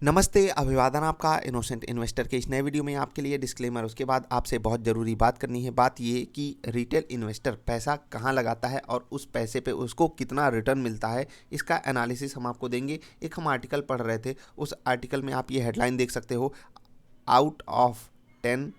नमस्ते, अभिवादन आपका इनोसेंट इन्वेस्टर के इस नए वीडियो में आपके लिए डिस्क्लेमर। उसके बाद आपसे बहुत ज़रूरी बात करनी है। बात ये कि रिटेल इन्वेस्टर पैसा कहाँ लगाता है और उस पैसे पे उसको कितना रिटर्न मिलता है, इसका एनालिसिस हम आपको देंगे। एक हम आर्टिकल पढ़ रहे थे, उस आर्टिकल में आप ये हेडलाइन देख सकते हो, out of 10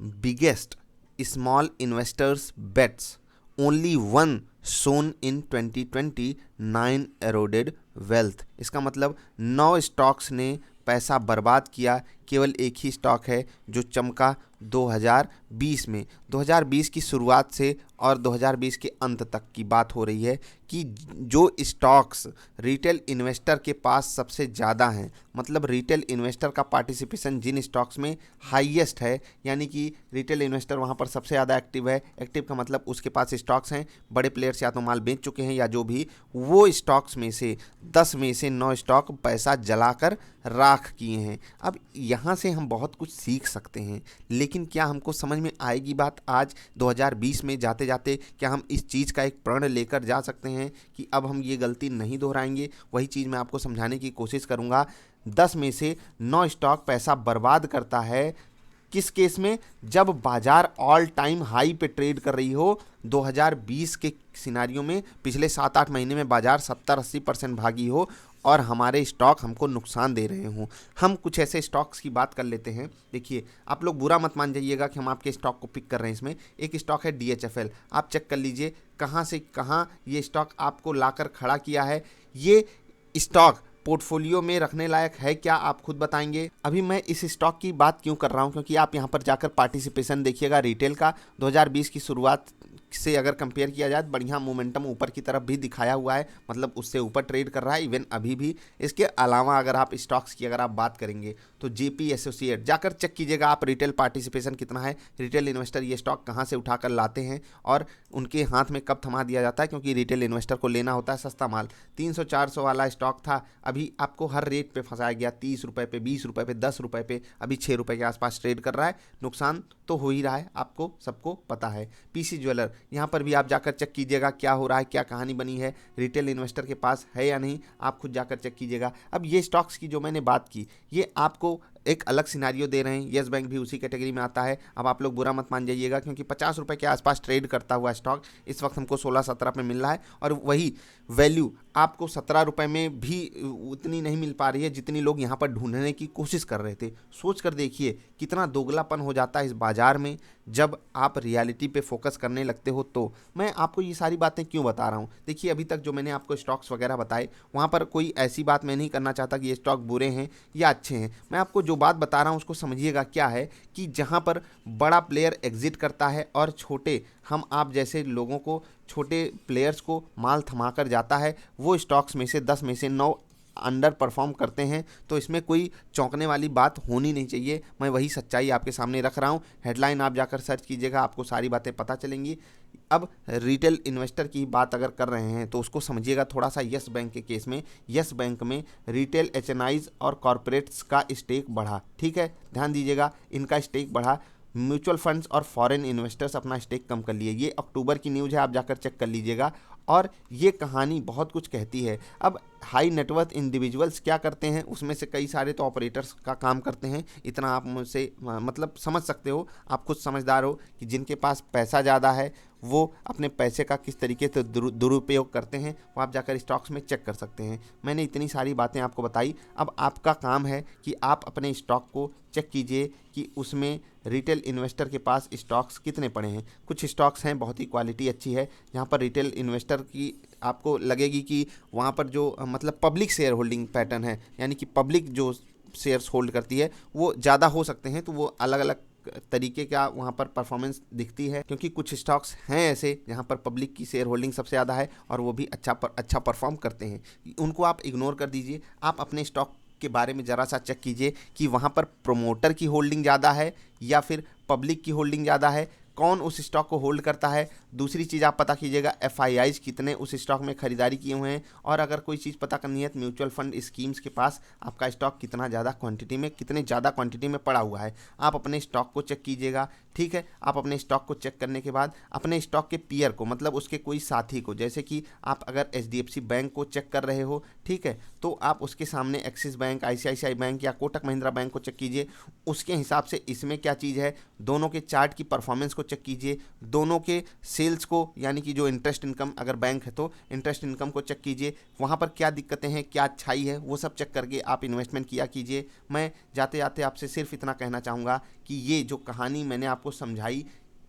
biggest small investors bets only one son in 2020 9 eroded wealth. इसका मतलब 9 स्टॉक्स ने पैसा बर्बाद किया, केवल एक ही स्टॉक है जो चमका 2020 में। 2020 की शुरुआत से और 2020 के अंत तक की बात हो रही है कि जो स्टॉक्स रिटेल इन्वेस्टर के पास सबसे ज़्यादा हैं, मतलब रिटेल इन्वेस्टर का पार्टिसिपेशन जिन स्टॉक्स में हाईएस्ट है, यानी कि रिटेल इन्वेस्टर वहाँ पर सबसे ज़्यादा एक्टिव है। एक्टिव का मतलब उसके पास स्टॉक्स हैं, बड़े प्लेयर्स या तो माल बेच चुके हैं या जो भी, वो स्टॉक्स में से 10 में से 9 स्टॉक पैसा जलाकर राख किए हैं। अब यहाँ से हम बहुत कुछ सीख सकते हैं, लेकिन क्या हमको समझ में आएगी बात आज 2020 में जाते जाते? क्या हम इस चीज़ का एक प्रण लेकर जा सकते हैं कि अब हम ये गलती नहीं दोहराएंगे? वही चीज़ मैं आपको समझाने की कोशिश करूँगा। 10 में से 9 स्टॉक पैसा बर्बाद करता है किस केस में? जब बाजार ऑल टाइम हाई पे ट्रेड कर रही हो। 2020 के सिनारियों में पिछले 7-8 महीने में बाजार 70-80% भागी हो और हमारे स्टॉक हमको नुकसान दे रहे हों। हम कुछ ऐसे स्टॉक्स की बात कर लेते हैं। देखिए, आप लोग बुरा मत मान जाइएगा कि हम आपके स्टॉक को पिक कर रहे हैं। इसमें एक स्टॉक है DHFL, आप चेक कर लीजिए कहाँ से कहाँ ये स्टॉक आपको लाकर खड़ा किया है। ये स्टॉक पोर्टफोलियो में रखने लायक है क्या, आप खुद बताएंगे। अभी मैं इस स्टॉक की बात क्यों कर रहा हूं, क्योंकि आप यहां पर जाकर पार्टिसिपेशन देखिएगा रिटेल का 2020 की शुरुआत से अगर कंपेयर किया जाए, बढ़िया मोमेंटम ऊपर की तरफ भी दिखाया हुआ है, मतलब उससे ऊपर ट्रेड कर रहा है इवन अभी भी। इसके अलावा अगर आप स्टॉक्स की अगर आप बात करेंगे तो JP एसोसिएट जाकर चेक कीजिएगा आप, रिटेल पार्टिसिपेशन कितना है। रिटेल इन्वेस्टर ये स्टॉक कहाँ से उठाकर लाते हैं और उनके हाथ में कब थमा दिया जाता है, क्योंकि रिटेल इन्वेस्टर को लेना होता है सस्ता माल। 300-400 वाला स्टॉक था, अभी आपको हर रेट पे फंसाया गया, 30 रुपये पे, 20 रुपये पे, 10 रुपये पे, अभी 6 रुपये के आसपास ट्रेड कर रहा है। नुकसान तो हो ही रहा है, आपको सबको पता है। PC ज्वेलर, यहाँ पर भी आप जाकर चेक कीजिएगा क्या हो रहा है, क्या कहानी बनी है, रिटेल इन्वेस्टर के पास है या नहीं, आप खुद जाकर चेक कीजिएगा। अब ये स्टॉक्स की जो मैंने बात की, ये आपको एक अलग सिनारियो दे रहे हैं। येस बैंक भी उसी कैटेगरी में आता है। अब आप लोग बुरा मत मान जाइएगा, क्योंकि 50 रुपये के आसपास ट्रेड करता हुआ स्टॉक इस वक्त हमको 16-17 पे मिल रहा है, और वही वैल्यू आपको 17 रुपये में भी उतनी नहीं मिल पा रही है जितनी लोग यहाँ पर ढूंढने की कोशिश कर रहे थे। सोच कर देखिए कितना दोगलापन हो जाता है इस बाजार में जब आप रियलिटी पे फोकस करने लगते हो। तो मैं आपको ये सारी बातें क्यों बता रहा हूँ, देखिए अभी तक जो मैंने आपको स्टॉक्स वगैरह बताए, वहाँ पर कोई ऐसी बात मैं नहीं करना चाहता कि ये स्टॉक बुरे हैं या अच्छे हैं। मैं आपको जो बात बता रहा हूँ उसको समझिएगा। क्या है कि जहाँ पर बड़ा प्लेयर एग्जिट करता है और छोटे, हम आप जैसे लोगों को, छोटे प्लेयर्स को माल थमा कर जाता है, वो स्टॉक्स में से 10 में से 9 अंडर परफॉर्म करते हैं, तो इसमें कोई चौंकने वाली बात होनी नहीं चाहिए। मैं वही सच्चाई आपके सामने रख रहा हूँ। हेडलाइन आप जाकर सर्च कीजिएगा, आपको सारी बातें पता चलेंगी। अब रिटेल इन्वेस्टर की बात अगर कर रहे हैं तो उसको समझिएगा थोड़ा सा। यस बैंक के केस में, यस बैंक में रिटेल HNIs और कॉरपोरेट्स का स्टेक बढ़ा, ठीक है, ध्यान दीजिएगा, इनका स्टेक बढ़ा। म्यूचुअल फंड्स और फॉरेन इन्वेस्टर्स अपना स्टेक कम कर लिए। ये अक्टूबर की न्यूज़ है, आप जाकर चेक कर लीजिएगा, और ये कहानी बहुत कुछ कहती है। अब हाई नेटवर्थ इंडिविजुअल्स क्या करते हैं, उसमें से कई सारे तो ऑपरेटर्स का काम करते हैं। इतना आप मुझसे मतलब समझ सकते हो, आप खुद समझदार हो कि जिनके पास पैसा ज़्यादा है वो अपने पैसे का किस तरीके से दुरुपयोग करते हैं, वो आप जाकर स्टॉक्स में चेक कर सकते हैं। मैंने इतनी सारी बातें आपको बताई। अब आपका काम है कि आप अपने स्टॉक को चेक कीजिए कि उसमें रिटेल इन्वेस्टर के पास स्टॉक्स कितने पड़े हैं। कुछ स्टॉक्स हैं बहुत ही क्वालिटी अच्छी है, यहाँ पर रिटेल इन्वेस्टर की आपको लगेगी कि वहाँ पर जो मतलब पब्लिक शेयर होल्डिंग पैटर्न है, यानी कि पब्लिक जो शेयर्स होल्ड करती है वो ज़्यादा हो सकते हैं, तो वो अलग अलग तरीके का वहाँ पर परफॉर्मेंस दिखती है। क्योंकि कुछ स्टॉक्स हैं ऐसे जहाँ पर पब्लिक की शेयर होल्डिंग सबसे ज़्यादा है और वो भी अच्छा परफॉर्म करते हैं, उनको आप इग्नोर कर दीजिए। आप अपने स्टॉक के बारे में ज़रा सा चेक कीजिए कि वहाँ पर प्रोमोटर की होल्डिंग ज़्यादा है या फिर पब्लिक की होल्डिंग ज़्यादा है, कौन उस स्टॉक को होल्ड करता है। दूसरी चीज़ आप पता कीजिएगा FIIs कितने उस स्टॉक में खरीदारी किए हुए हैं, और अगर कोई चीज़ पता करनी है तो म्यूचुअल फंड स्कीम्स के पास आपका स्टॉक कितना ज़्यादा क्वांटिटी में, कितने ज़्यादा क्वांटिटी में पड़ा हुआ है, आप अपने स्टॉक को चेक कीजिएगा, ठीक है। आप अपने स्टॉक को चेक करने के बाद अपने स्टॉक के पीयर को, मतलब उसके कोई साथी को, जैसे कि आप अगर HDFC बैंक को चेक कर रहे हो, ठीक है, तो आप उसके सामने एक्सिस बैंक, ICICI बैंक या कोटक महिंद्रा बैंक को चेक कीजिए। उसके हिसाब से इसमें क्या चीज़ है, दोनों के चार्ट की परफॉर्मेंस को चेक कीजिए, दोनों के सेल्स को, यानी कि जो इंटरेस्ट इनकम, अगर बैंक है तो इंटरेस्ट इनकम को चेक कीजिए, वहाँ पर क्या दिक्कतें हैं, क्या अच्छाई है, वो सब चेक करके आप इन्वेस्टमेंट किया कीजिए। मैं जाते जाते आपसे सिर्फ इतना कहना चाहूँगा कि ये जो कहानी मैंने आपको समझाई,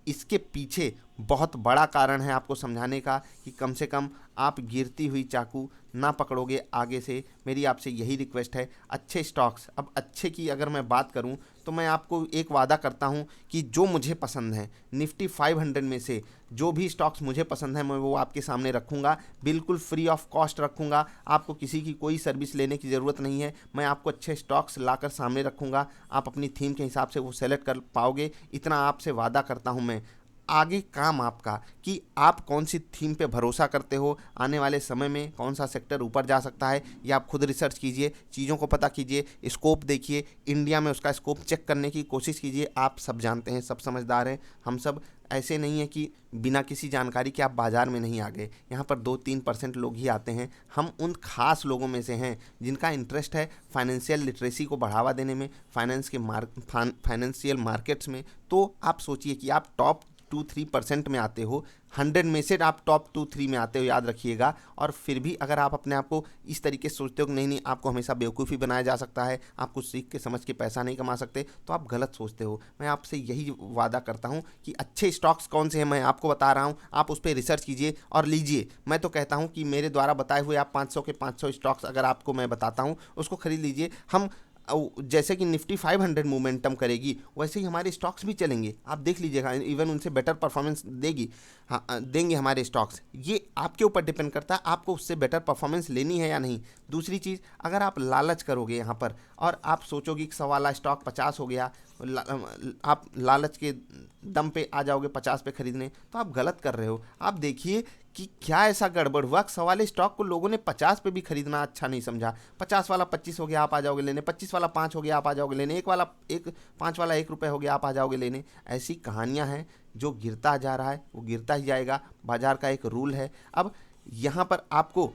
इसके पीछे बहुत बड़ा कारण है आपको समझाने का कि कम से कम आप गिरती हुई चाकू ना पकड़ोगे आगे से। मेरी आपसे यही रिक्वेस्ट है, अच्छे स्टॉक्स, अब अच्छे की अगर मैं बात करूं तो मैं आपको एक वादा करता हूं कि जो मुझे पसंद है निफ्टी 500 में से जो भी स्टॉक्स मुझे पसंद है मैं वो आपके सामने रखूंगा, बिल्कुल फ्री ऑफ कॉस्ट रखूंगा। आपको किसी की कोई सर्विस लेने की ज़रूरत नहीं है, मैं आपको अच्छे स्टॉक्स लाकर सामने रखूंगा, आप अपनी थीम के हिसाब से वो सेलेक्ट कर पाओगे, इतना आपसे वादा करता हूं मैं। आगे काम आपका कि आप कौन सी थीम पे भरोसा करते हो, आने वाले समय में कौन सा सेक्टर ऊपर जा सकता है, ये आप खुद रिसर्च कीजिए, चीज़ों को पता कीजिए, स्कोप देखिए, इंडिया में उसका स्कोप चेक करने की कोशिश कीजिए। आप सब जानते हैं, सब समझदार हैं, हम सब ऐसे नहीं है कि बिना किसी जानकारी के आप बाज़ार में नहीं आ गए। यहाँ पर 2-3% लोग ही आते हैं। हम उन खास लोगों में से हैं जिनका इंटरेस्ट है फाइनेंशियल लिटरेसी को बढ़ावा देने में, फाइनेंशियल मार्केट्स में। तो आप सोचिए कि आप टॉप 2-3% में आते हो, 100 में से आप टॉप 2-3 में आते हो, याद रखिएगा। और फिर भी अगर आप अपने आप को इस तरीके से सोचते हो कि नहीं नहीं आपको हमेशा बेवकूफ़ी बनाया जा सकता है, आप कुछ सीख के समझ के पैसा नहीं कमा सकते, तो आप गलत सोचते हो। मैं आपसे यही वादा करता हूं कि अच्छे स्टॉक्स कौन से हैं मैं आपको बता रहा हूं, आप उस पर रिसर्च कीजिए और लीजिए। मैं तो कहता हूं कि मेरे द्वारा बताए हुए आप 500 के 500 स्टॉक्स अगर आपको मैं बताता हूं उसको खरीद लीजिए। हम जैसे कि निफ्टी 500 मोमेंटम करेगी वैसे ही हमारे स्टॉक्स भी चलेंगे, आप देख लीजिएगा, इवन उनसे बेटर परफॉर्मेंस देगी, हाँ देंगे हमारे स्टॉक्स। ये आपके ऊपर डिपेंड करता है आपको उससे बेटर परफॉर्मेंस लेनी है या नहीं। दूसरी चीज़, अगर आप लालच करोगे यहाँ पर और आप सोचोगे कि सवाला स्टॉक 50 हो गया, आप लालच के दम पे आ जाओगे 50 पे खरीदने, तो आप गलत कर रहे हो। आप देखिए कि क्या ऐसा गड़बड़ हुआ, सवाल स्टॉक को लोगों ने 50 पे भी खरीदना अच्छा नहीं समझा। 50 वाला 25 हो गया आप आ जाओगे लेने, 25 वाला 5 हो गया आप आ जाओगे लेने, 5 वाला 1 रुपये हो गया आप आ जाओगे लेने। ऐसी कहानियां हैं, जो गिरता जा रहा है वो गिरता ही जाएगा, बाजार का एक रूल है। अब यहाँ पर आपको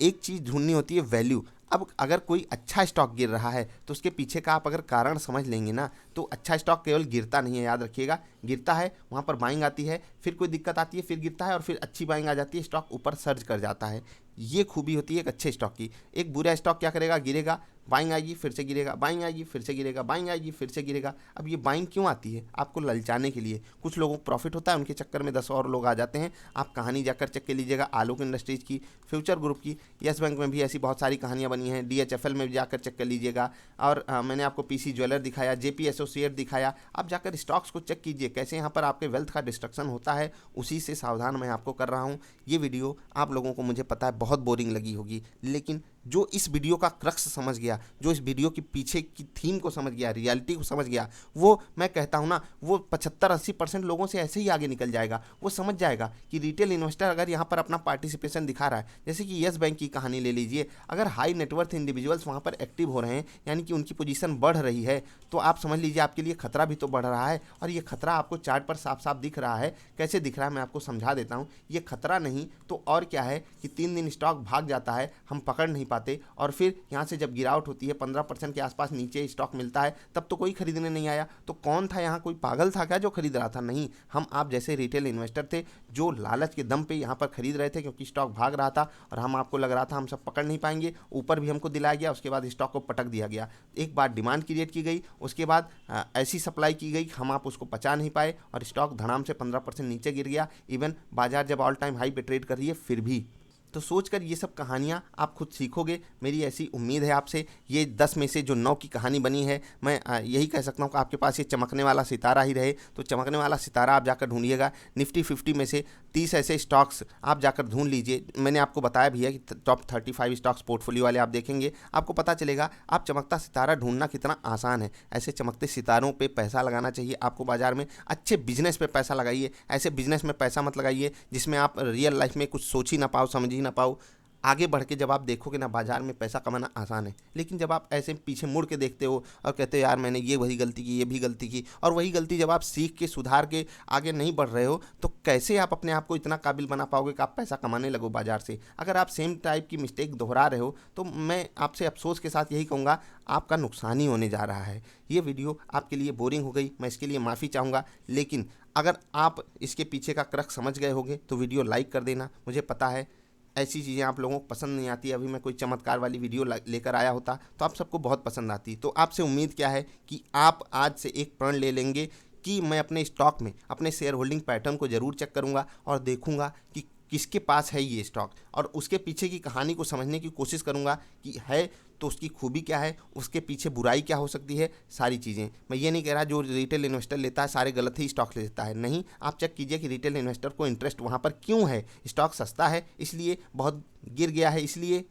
एक चीज़ ढूंढनी होती है, वैल्यू। अब अगर कोई अच्छा स्टॉक गिर रहा है तो उसके पीछे का आप अगर कारण समझ लेंगे ना, तो अच्छा स्टॉक केवल गिरता नहीं है, याद रखिएगा, गिरता है वहाँ पर बाइंग आती है, फिर कोई दिक्कत आती है, फिर गिरता है और फिर अच्छी बाइंग आ जाती है, स्टॉक ऊपर सर्ज कर जाता है। ये खूबी होती है एक अच्छे स्टॉक की। एक बुरा स्टॉक क्या करेगा, गिरेगा, बाइंग आएगी फिर से गिरेगा, बाइंग आएगी फिर से गिरेगा, बाइंग आएगी फिर से गिरेगा। अब ये बाइंग क्यों आती है, आपको ललचाने के लिए। कुछ लोगों को प्रॉफिट होता है, उनके चक्कर में 10 और लोग आ जाते हैं। आप कहानी जाकर चेक कर लीजिएगा, आलोक इंडस्ट्रीज की, फ्यूचर ग्रुप की, यस बैंक में भी ऐसी बहुत सारी कहानियां बनी हैं, DHFL में भी जाकर चेक कर लीजिएगा। और मैंने आपको PC ज्वेलर दिखाया, JP एसोसिएट दिखाया, आप जाकर स्टॉक्स को चेक कीजिए कैसे यहाँ पर आपके वेल्थ का डिस्ट्रक्शन होता है। उसी से सावधान मैं आपको कर रहा हूँ। ये वीडियो आप लोगों को मुझे पता है बहुत बोरिंग लगी होगी, लेकिन जो इस वीडियो का क्रक्स समझ गया, जो इस वीडियो के पीछे की थीम को समझ गया, रियलिटी को समझ गया, वो मैं कहता हूँ ना, वो 75-80% लोगों से ऐसे ही आगे निकल जाएगा। वो समझ जाएगा कि रिटेल इन्वेस्टर अगर यहाँ पर अपना पार्टिसिपेशन दिखा रहा है, जैसे कि यस बैंक की कहानी ले लीजिए, अगर हाई नेटवर्थ इंडिविजुअल्स वहाँ पर एक्टिव हो रहे हैं, यानी कि उनकी पोजीशन बढ़ रही है, तो आप समझ लीजिए आपके लिए खतरा भी तो बढ़ रहा है। और ये खतरा आपको चार्ट पर साफ साफ दिख रहा है। कैसे दिख रहा है मैं आपको समझा देता हूँ। ये खतरा नहीं तो और क्या है कि 3 दिन स्टॉक भाग जाता है, हम पकड़ नहीं पाते, और फिर यहाँ से जब गिरावट होती है 15% के आसपास नीचे स्टॉक मिलता है, तब तो कोई खरीदने नहीं आया। तो कौन था यहाँ, कोई पागल था क्या जो खरीद रहा था? नहीं, हम आप जैसे रिटेल इन्वेस्टर थे जो लालच के दम पे यहाँ पर खरीद रहे थे, क्योंकि स्टॉक भाग रहा था और हम आपको लग रहा था हम सब पकड़ नहीं पाएंगे। ऊपर भी हमको दिलाया गया, उसके बाद स्टॉक को पटक दिया गया। एक बार डिमांड क्रिएट की गई, उसके बाद ऐसी सप्लाई की गई, हम आप उसको पचा नहीं पाए और स्टॉक धड़ाम से 15% नीचे गिर गया। इवन बाजार जब ऑल टाइम हाई पे ट्रेड कर रही है फिर भी। तो सोचकर ये सब कहानियाँ आप खुद सीखोगे, मेरी ऐसी उम्मीद है आपसे। ये 10 में से जो 9 की कहानी बनी है, मैं यही कह सकता हूँ कि आपके पास ये चमकने वाला सितारा ही रहे। तो चमकने वाला सितारा आप जाकर ढूंढिएगा। निफ्टी 50 में से 30 ऐसे स्टॉक्स आप जाकर ढूंढ लीजिए। मैंने आपको बताया भी है कि टॉप 35 स्टॉक्स पोर्टफोलियो वाले आप देखेंगे, आपको पता चलेगा आप चमकता सितारा ढूंढना कितना आसान है। ऐसे चमकते सितारों पर पैसा लगाना चाहिए आपको बाजार में। अच्छे बिजनेस पर पैसा लगाइए, ऐसे बिजनेस में पैसा मत लगाइए जिसमें आप रियल लाइफ में कुछ सोच ही ना पाओ, समझ ही ना पाओ। आगे बढ़ के जब आप देखोगे ना बाजार में पैसा कमाना आसान है, लेकिन जब आप ऐसे पीछे मुड़ के देखते हो और कहते हो यार मैंने ये वही गलती की, ये भी गलती की, और वही गलती जब आप सीख के सुधार के आगे नहीं बढ़ रहे हो, तो कैसे आप अपने आप को इतना काबिल बना पाओगे कि आप पैसा कमाने लगो बाजार से। अगर आप सेम टाइप की मिस्टेक दोहरा रहे हो तो मैं आपसे अफसोस के साथ यही कहूँगा, आपका नुकसान ही होने जा रहा है। ये वीडियो आपके लिए बोरिंग हो गई, मैं इसके लिए माफ़ी चाहूँगा, लेकिन अगर आप इसके पीछे का क्रक्स समझ गए होगे तो वीडियो लाइक कर देना। मुझे पता है ऐसी चीज़ें आप लोगों को पसंद नहीं आती। अभी मैं कोई चमत्कार वाली वीडियो लेकर आया होता तो आप सबको बहुत पसंद आती। तो आपसे उम्मीद क्या है कि आप आज से एक प्रण ले लेंगे कि मैं अपने स्टॉक में अपने शेयर होल्डिंग पैटर्न को ज़रूर चेक करूंगा और देखूंगा कि किसके पास है ये स्टॉक, और उसके पीछे की कहानी को समझने की कोशिश करूंगा कि है तो उसकी खूबी क्या है, उसके पीछे बुराई क्या हो सकती है, सारी चीज़ें। मैं ये नहीं कह रहा जो रिटेल इन्वेस्टर लेता है सारे गलत ही स्टॉक लेता है, नहीं। आप चेक कीजिए कि रिटेल इन्वेस्टर को इंटरेस्ट वहाँ पर क्यों है। स्टॉक सस्ता है इसलिए, बहुत गिर गया है इसलिए,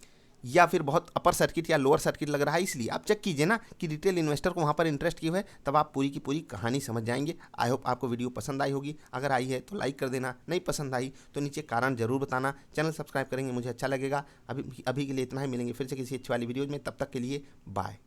या फिर बहुत अपर सर्किट या लोअर सर्किट लग रहा है इसलिए। आप चेक कीजिए ना कि रिटेल इन्वेस्टर को वहाँ पर इंटरेस्ट क्यों है, तब आप पूरी की पूरी कहानी समझ जाएंगे। आई होप आपको वीडियो पसंद आई होगी। अगर आई है तो लाइक कर देना, नहीं पसंद आई तो नीचे कारण जरूर बताना। चैनल सब्सक्राइब करेंगे मुझे अच्छा लगेगा। अभी के लिए इतना ही, मिलेंगे फिर से किसी अच्छी वाली वीडियो में, तब तक के लिए बाय।